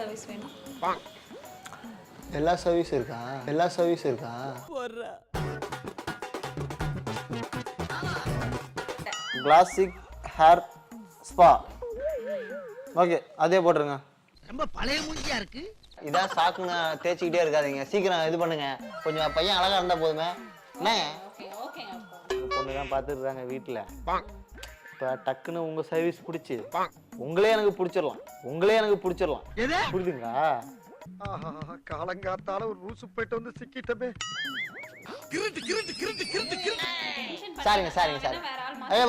Service வேணும்? எல்லா service இருக்கா? எல்லா சர்வீஸ் இருக்கா? Classic hair spa. ஓகே, அதே போட்டுருங்க. ரொம்ப பழைய மூஞ்சியா இருக்கு. இதான் சாக்குன்னு தேய்ச்சிக்கிட்டே இருக்காதீங்க, சீக்கிரம் இது பண்ணுங்க. கொஞ்சம் பையன் அழகா இருந்தா போதுமே. என்ன பொண்ணு தான் பார்த்துருக்காங்க வீட்டில். இப்போ டக்குன்னு உங்க சர்வீஸ் பிடிச்சி உங்களே எனக்கு பிடிச்சிடலாம். புரியுதுங்களா? காலங்காத்தால ஒரு ரூசு போயிட்டு வந்து சிக்கிட்டமே. சரிங்க.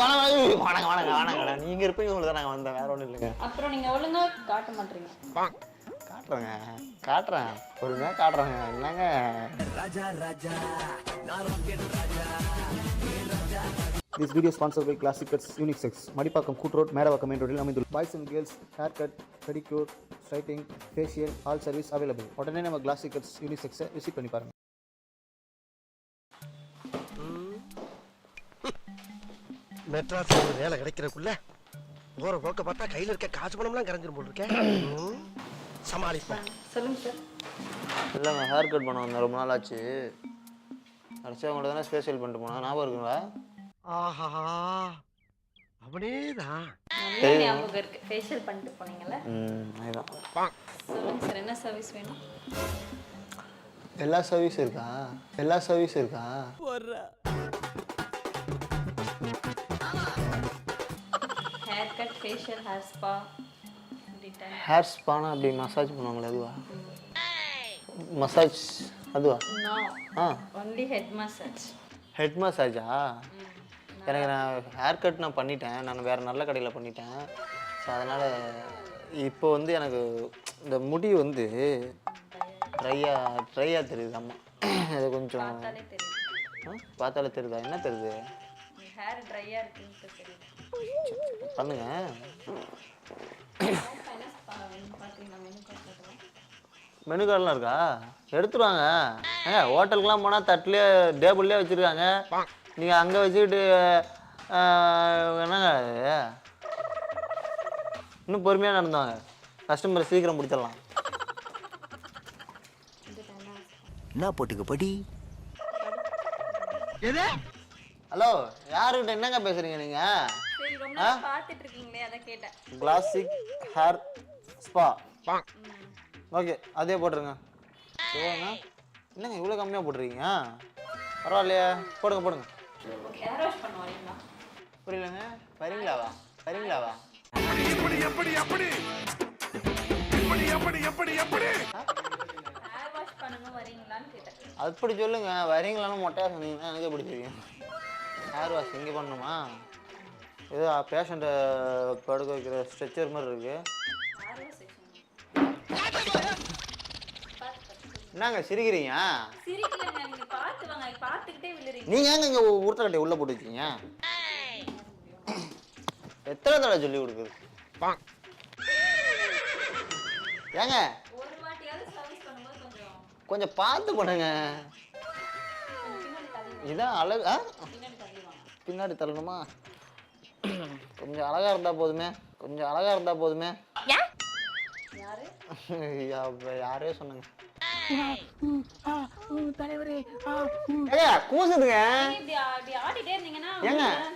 வணங்க. நீங்க இருப்பீங்க, உங்களுக்கு தான் நாங்கள் வந்தேன், வேற ஒன்றும் இல்லைங்க. அப்புறம் நீங்க ஒழுங்கா காட்ட மாட்டீங்க. காட்டுறேன் பொறுமையாக காட்டுறேங்க. என்னங்க This video is sponsored by Classic Cuts Unisex. Madipakam Koot Road, Medavakkam Main Road, Amindul. Boys and girls haircut, pedicure, straightening, facial, all service available. உடனே நம்ம Classic Cuts Unisex விசிட் பண்ணி பாருங்க. மெட்ராஸ் வேலை கிடைக்கிறதுக்குள்ள போற போக்க பார்த்தா கையில இருக்க காசு பணம்லாம் கரைஞ்சிரும் போல் இருக்கேன். சமாளிப்பேன். சொல்லுங்க சார். இல்லைங்க, ஹேர் கட் பண்ண வந்தேன், ரொம்ப நாள் ஆச்சு. கடைசியாக உங்கள்ட்ட தானே ஸ்பேஷியல் பண்ணிட்டு போனேன், ஞாபகம் இருக்குங்களா? ஆஹா, அவனேதான். நல்ல ஞாபகம் இருக்கு. ஃபேஷியல் பண்ணிட்டு போனீங்கல்ல? அதுதான். சொல்லுங்க சார், என்ன சர்வீஸ் வேணும்? எல்லா சர்வீஸ் இருக்கா? Haircut, facial, hair spa, detail. Hair ஸ்பானா அப்படி மசாஜ் பண்ணுவாங்களே, அதுவா? மசாஜ் அதுவா? No, ah, only head massage. Head மசாஜா? எனக்கு நான் ஹேர் கட் நான் பண்ணிட்டேன், நான் வேறு நல்ல கடையில் பண்ணிட்டேன். ஸோ அதனால் இப்போ வந்து எனக்கு இந்த முடி வந்து ட்ரையாக தெரியுது. ஆமாம், அது கொஞ்சம் பார்த்தாலே தெரியும். பார்த்தாலே தெரியுதா? என்ன தெரியுது? ஹேர் ட்ரையா இருக்குன்னு தெரியுது. பண்ணுங்க. மெனு கார்டெலாம் இருக்கா? எடுத்துருவாங்க. ஹோட்டலுக்குலாம் போனால் தட்டுலேயே டேபிள்லேயே வச்சுருக்காங்க. நீங்கள் அங்கே வச்சுக்கிட்டு என்னங்க அது? இன்னும் பொறுமையாக நடந்தாங்க, கஸ்டமரை சீக்கிரம் பிடிச்சிடலாம். என்ன போட்டுக்க படி? ஹலோ, யாருக்கிட்ட என்னங்க பேசுகிறீங்க நீங்கள்? சரி, ரொம்ப நேரம் பார்த்துட்டு இருக்கீங்களே, அதை கேட்டேன். Classic hair spa. ஓகே, அதே போட்டுருங்க. என்னங்க இவ்வளோ கம்மியாக போட்டுருக்கீங்க? பரவாயில்லையா? போடுங்க. ஹேர் வாஷ் பண்ண வரீங்களா? புரியலங்க. வரீங்களாவா? ஹேர் வாஷ் பண்ணனும் வரீங்களான்னு கேட்டேன். அப்படி சொல்லுங்க. வரீங்களான்னு மொட்டையாக சொன்னீங்கன்னா எனக்கு எப்படி தெரியும்? ஹேர் வாஷ் எங்கே பண்ணணுமா? ஏதோ பேஷண்ட்டை படுக்க வைக்கிற ஸ்ட்ரெச்சர் மாதிரி இருக்கு. Hair wash section. என்னங்க சிரிக்கிறீங்க? சிரிக்கலங்க, நீங்க பார்த்து வாங்க, பார்த்துக்கிட்டே விழுறீங்க. நீங்க ஏங்க இங்கே உருட்டக்கட்டையை உள்ளே போட்டு வச்சிங்க? எத்தனை தடவை சொல்லி கொடுக்குது? ஏங்க ஒரு வாட்டியாவது சர்வீஸ் பண்ணும்போது கொஞ்சம் பார்த்து பண்ணுங்க. இதான் அழகா? பின்னாடி தள்ளணுமா? கொஞ்சம் அழகா இருந்தா போதுமே. யாரே சொன்னாங்க? கூசுதுங்க. ஆடிட்டே இருந்தீங்கன்னா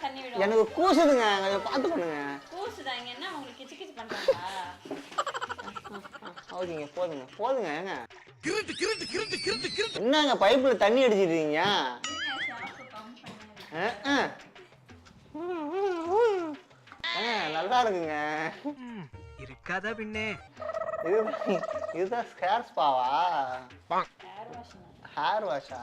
தண்ணி விடும். எனக்கு கூசுதுங்க, கொஞ்சம் பார்த்து பண்ணுங்க. கூசுதாங்க என்ன உங்களுக்கு கிச்சு கிச்சு பண்றாங்களா? ஓகேங்க, போதுங்க. என்னங்க பைப்புல தண்ணி அடிச்சிட்டு இருக்கீங்க? நல்லா இருக்குங்க. இருக்காதா பின்னே? இதுதான் ஹேர் ஸ்பாவா? ஹேர் வாஷா?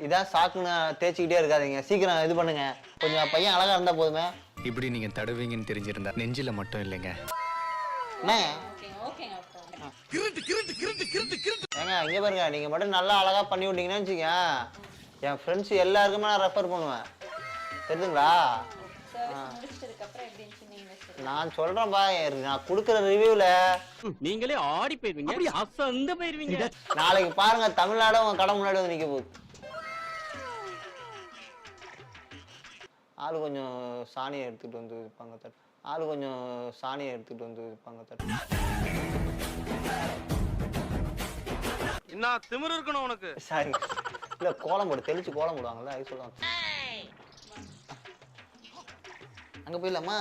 இதான் சாக்குன்னு தேய்ச்சிக்கிட்டே இருக்காதீங்க, சீக்கிரம் இது பண்ணுங்க. கொஞ்சம் பையன் அழகா இருந்தா போதுமே. இப்படி நீங்க தடுவீங்கன்னு தெரிஞ்சிருந்தா நெஞ்சில மட்டும் இல்லைங்க. ஏங்க இங்க பாருங்க, நீங்க மட்டும் நல்லா அழகா பண்ணி விட்டீங்கன்னு வச்சுங்க, என் ஃப்ரெண்ட்ஸ் எல்லாருக்குமே நான் ரெஃபர் பண்ணுவேன், தெரியுதுங்களா? நான் சொல்றேன் பா, நான் கொடுக்குற ரிவ்யூல நீங்களே ஆடி போயிருவீங்க, அசந்து போயிருவீங்க. நாளைக்கு பாருங்க, தமிழ்நாடு உங்க கடை முன்னாடி வந்து நிக்க போகுது. ஆள் கொஞ்சம் சாணியை எடுத்துகிட்டு வந்து வைப்பாங்க தட்டு. ஆள் கொஞ்சம் சாணியை எடுத்துகிட்டு வந்து வைப்பாங்க தட்டு. என்ன திமிரு இருக்கணும் உனக்கு? சாரி இல்லை, கோலம் போடு, தெளிச்சு கோலம் போடுவாங்கல்ல, அது சொல்லுவாங்க. அங்கே போயிடலாமா?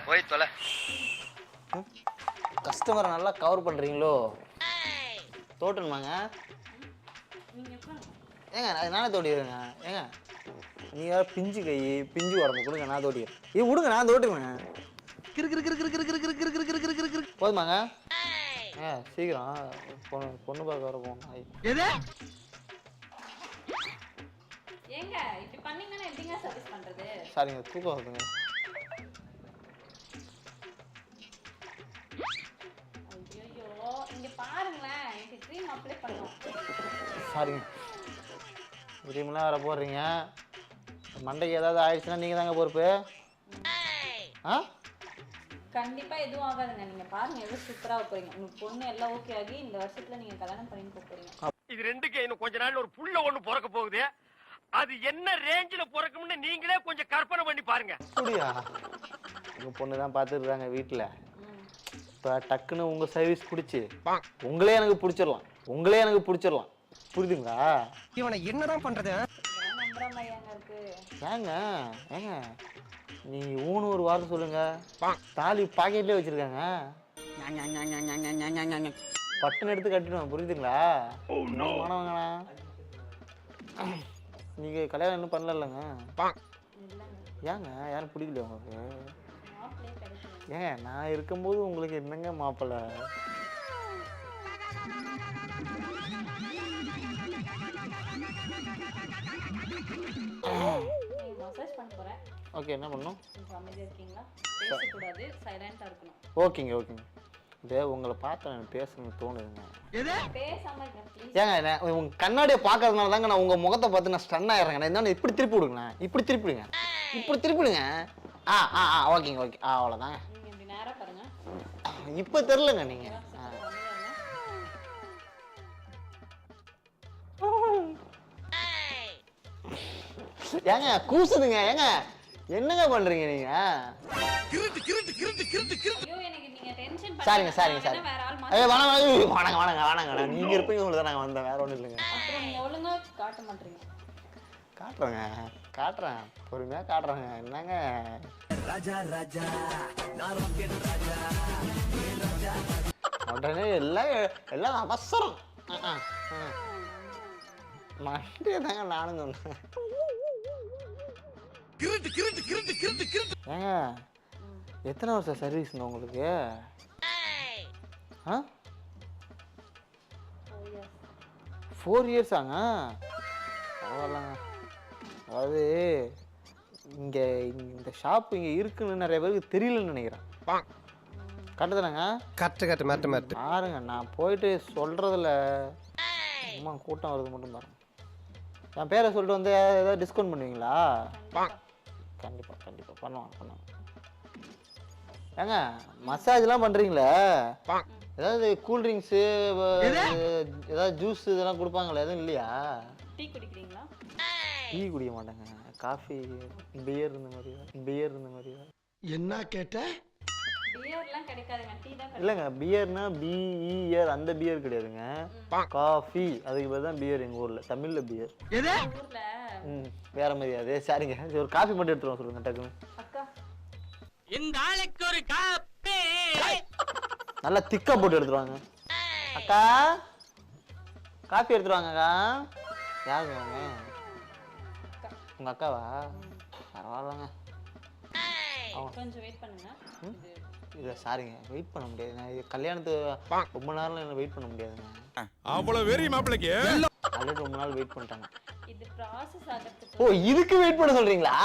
போய் தொலை. கஸ்டமரை நல்லா கவர் பண்ணுறீங்களோ? தோட்டணுமாங்க? ஏங்க நானே தோட்டிடுறேங்க. ஏங்க நீங்கள் பிஞ்சு கை பிஞ்சு உடம்பு கொடுங்க, நான் தோட்டிடுறேன். இது விடுங்க, நான் தோட்டுவேங்க. போதுமாங்க? சீக்கிரம் பொண்ணு பார்க்க வர போங்க. ஏங்க இப்படி பண்ணீங்கன்னா எப்படிங்க சர்வீஸ் பண்றது? சாரிங்க, தூக்கம் வருதுங்க. ஐயோ இங்க பாருங்களேன், எனக்கு க்ரீம் அப்ளை பண்ணோம். சாரிங்க, கிரீம்லாம் வர போடுறீங்க. மண்டைக்கு ஏதாவது ஆயிடுச்சுன்னா நீங்கள் தாங்க பொறுப்பு. ஆ கண்டிப்பா எதுவும் ஆகாதுங்க. நீங்க பாருங்க எவ்வளவு சூப்பரா போறீங்க. உங்க பொண்ணு எல்லாம் ஓகே ஆகி இந்த வருஷத்துல நீங்க கல்யாணம் பண்ணிட்டு போறீங்க. இது ரெண்டுக்கு இன்னும் கொஞ்ச நாள்ல ஒரு புள்ள ஒண்ணு பிறக்க போகுது. அது என்ன ரேஞ்சில பிறக்கும்னு நீங்களே கொஞ்சம் கற்பனை பண்ணி பாருங்க. அப்படியா? உங்கள் பொண்ணு தான் பார்த்துருக்காங்க வீட்டில். இப்போ டக்குன்னு உங்கள் சர்வீஸ் பிடிச்சி உங்களே எனக்கு பிடிச்சிடலாம். புரியுதுங்களா? இவனை என்னதான் பண்றது? நம்புற மாதிரியாங்க இருக்கு. ஏங்க நீ ஊன்னு ஒரு வார்த்தை சொல்லுங்க, தாலி பாக்கெட்லேயே வச்சிருக்காங்க, பட்டுன்னு எடுத்து கட்டிடுவேன். புரியுதுங்களா? மாணவங்கண்ணா, நீங்கள் கல்யாணம் இன்னும் பண்ணலங்க. ஏங்க யாரும் பிடிக்கல உங்களுக்கு? ஏங்க நான் இருக்கும்போது உங்களுக்கு என்னங்க மாப்பிள்ளை? மசாஜ் பண்ண போறேன். ஓகே, என்ன பண்ணணும்? கொஞ்சம் அமைதியா இருக்கீங்களா? பேசக்கூடாது, சைலண்டா இருக்கணும். ஓகேங்க. இதே உங்களை பார்த்து எனக்கு பேசணும்னு தோணுதுங்க. பேசாம இருங்க ப்ளீஸ். ஏங்க உங்கள் கண்ணாடியை பார்க்கறதுனால தாங்க நான் உங்கள் முகத்தை பார்த்து நான் ஸ்டன் ஆயிடுறேங்க. நான் இப்படி திருப்பி விடுங்க, இப்படி திருப்பிடுங்க. ஓகேங்க. அவ்வளோதாங்க. நீங்க இப்படி நேரா பாருங்க. இப்போ தெரிலங்க நீங்கள். ஏங்க கூசுதுங்க. ஏங்க என்னங்க பண்றீங்க நீங்க? ஐயோ எனக்கு நீங்க டென்ஷன் சாரிங்க. வேற ஆள் வணங்க. நீங்க இருப்பீங்க உங்களுக்கு நாங்க வந்தேன், வேற ஒண்ணும் இல்லைங்க. அப்புறம் நீங்க ஒழுங்கா காட்ட மாட்டீங்க. காட்டுறேன் பொறுமையா காட்டுறேங்க. என்னங்க உடனே எல்லாம் அவசரம். மண்டே தாங்க நானும் சொன்னேன். ஏங்க எத்தனை வருஷம் சர்வீஸ்ங்க உங்களுக்கு? 4 years ஆங்க? பரவாயில்லங்க. அதாவது இங்கே இந்த ஷாப் இங்கே இருக்குன்னு நிறைய பேருக்கு தெரியலன்னு நினைக்கிறேன். கரெக்டு தானேங்க? கரெக்ட் மேட்டு பாருங்க, நான் போயிட்டு சொல்கிறதில்ல அம்மா கூட்டம் வருது மட்டும் பாருங்க. என் பேரை சொல்லிட்டு வந்து ஏதாவது டிஸ்கவுண்ட் பண்ணுவீங்களா? கண்டிப்பாக பண்ணுவாங்க. ஏங்க மசாஜ்லாம் பண்ணுறீங்களே, ஏதாவது கூல்ட்ரிங்க்ஸு ஏதாவது ஜூஸ் இதெல்லாம் கொடுப்பாங்களே, எதுவும் இல்லையா? டீ குடிக்கிறீங்களா? டீ குடிக்க மாட்டேங்க. காஃபி, பியர் இந்த மாதிரி. என்ன கேட்ட? பியர்லாம் கிடைக்காதுங்க, டீ தான். இல்லைங்க, பியர்னா பிஇஆர் அந்த பியர் கிடையாதுங்க. காஃபி அதுக்கு பேர் தான் பியர் எங்கள் ஊரில். தமிழில் பியர். ஊர்ல வேற மாதிரி. அது சரிங்க, ஒரு காஃபி மட்டும் எடுத்துருவோம் சொல்லுங்க டக்குன்னு. அக்கா இந்த ஆளுக்கு ஒரு காப்பி நல்லா திக்கா போட்டு எடுத்துருவாங்க. அக்கா காஃபி எடுத்துருவாங்கக்கா. யாருங்க அவங்க? உங்கள் அக்காவா? பரவாயில்லங்க. கொஞ்சம் வெயிட் பண்ணுங்க. இல்லை சாரிங்க, வெயிட் பண்ண முடியாது. நான் இது கல்யாணத்து ரொம்ப நேரம் என்ன வெயிட் பண்ண முடியாதுங்க. அவ்வளோ வெறி மாப்பிளைக்கு ஆல்ரெடி ரொம்ப நாள் வெயிட் பண்ணிட்டாங்க. இது ப்ராசஸ் ஆகிறதுக்கு. ஓ, இதுக்கு வெயிட் பண்ண சொல்கிறீங்களா?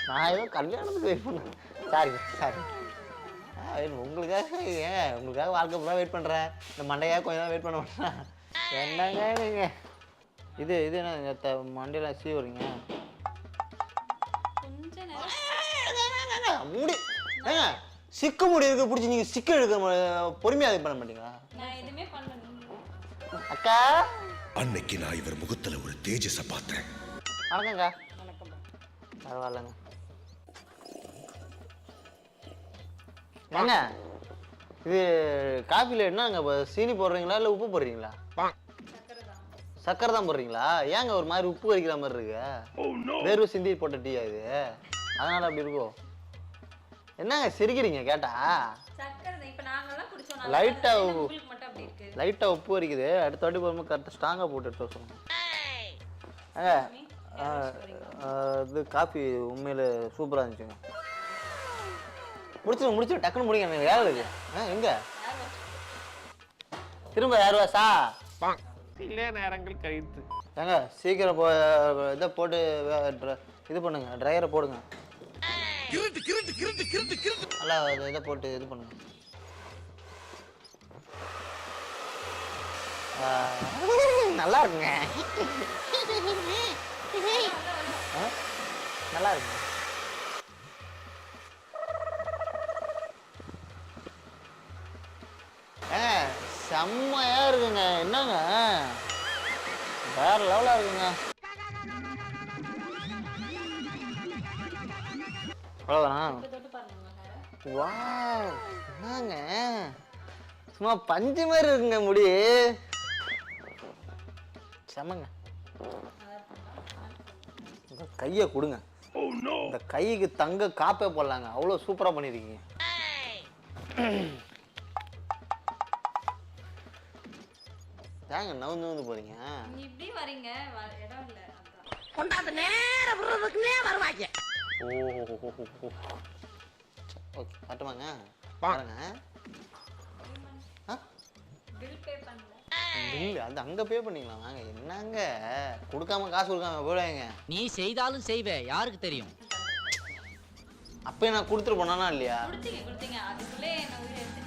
நான் ஏதோ கல்யாணத்துக்கு வெயிட் பண்ணேன். சாரி. உங்களுக்காக வாழ்க்கை பூரா வெயிட் பண்ணுறேன். இந்த மண்டையாக கொஞ்சம் தான் வெயிட் பண்ண மாட்டேன். என்னங்க நீங்கள் இது என்ன மண்டையில் சீவுறீங்க? கொஞ்ச நேரம் முடி ஏங்க சிக்க முடி இருக்க பிடிச்சி நீங்கள் சிக்க எடுக்க பொறுமையாக இது பண்ண மாட்டீங்களா? நான் எதுவுமே பண்ணல. அக்கா அன்னைக்கு நான் இவர் முகத்துல ஒரு தேஜஸ பார்த்தேன். வணக்கங்க. வணக்கம். பரவாயில்லங்க. ஏங்க இது காஃபியில் என்னங்க சீனி போடுறீங்களா இல்லை உப்பு போடுறீங்களா? சக்கரை தான் போடுறீங்களா? ஏங்க ஒரு மாதிரி உப்பு வைக்கிற மாதிரி இருக்கு? வேர்வை சிந்தி போட்ட டீயா இது? அதனால அப்படி இருக்கும். என்னங்க சிரிக்கிறீங்க கேட்டா? லைட்டா உப்பு வரைக்குது. அடுத்த வாட்டி போகும்போது கரெக்டாக ஸ்ட்ராங்காக போட்டு எடுத்து சொல்லணும். இது காஃபி உண்மையில சூப்பராக இருந்துச்சுங்க. முடிச்சு டக்குன்னு முடிங்க. எனக்கு வேலை இருக்கு. எங்க திரும்ப யாருவாசா சில நேரங்கள் கழித்து ஏங்க சீக்கிரம் இதை போட்டு இது பண்ணுங்க, ட்ரையரை போடுங்க. நல்லா இதை போட்டு இது பண்ணுங்க. நல்லா இருக்குங்க. நல்லா இருக்குங்க. செம்மையா இருக்குங்க. என்னங்க வேற லெவலா இருக்குங்க. அவ்வளோதான். வாவ், என்னங்க சும்மா பஞ்சு மாதிரி இருக்குங்க முடி. செம்மங்க. இந்த கையை கொடுங்க. இந்த கைக்கு தங்க காப்பே போடலாங்க. அவ்வளோ சூப்பராக பண்ணியிருக்கீங்க. ஏங்க நவுந்து போறீங்க? இப்படி வரீங்க, இடம் இல்ல. கொண்டாந்து நேர விடுறதுக்குனே வருவாங்க. ஓகே காட்டுவாங்க பாருங்க. பில் பே பண்ணல. பில் அது அங்க பே பண்ணீங்களா? வாங்க என்னங்க கொடுக்காம காசு கொடுக்காம போடுவாங்க. நீ செய்தாலும் செய்வே, யாருக்கு தெரியும்? அப்பயே நான் கொடுத்துட்டு போனானா இல்லையா? கொடுத்தீங்க. அதுக்குள்ளே என்ன உயிர் எடுத்து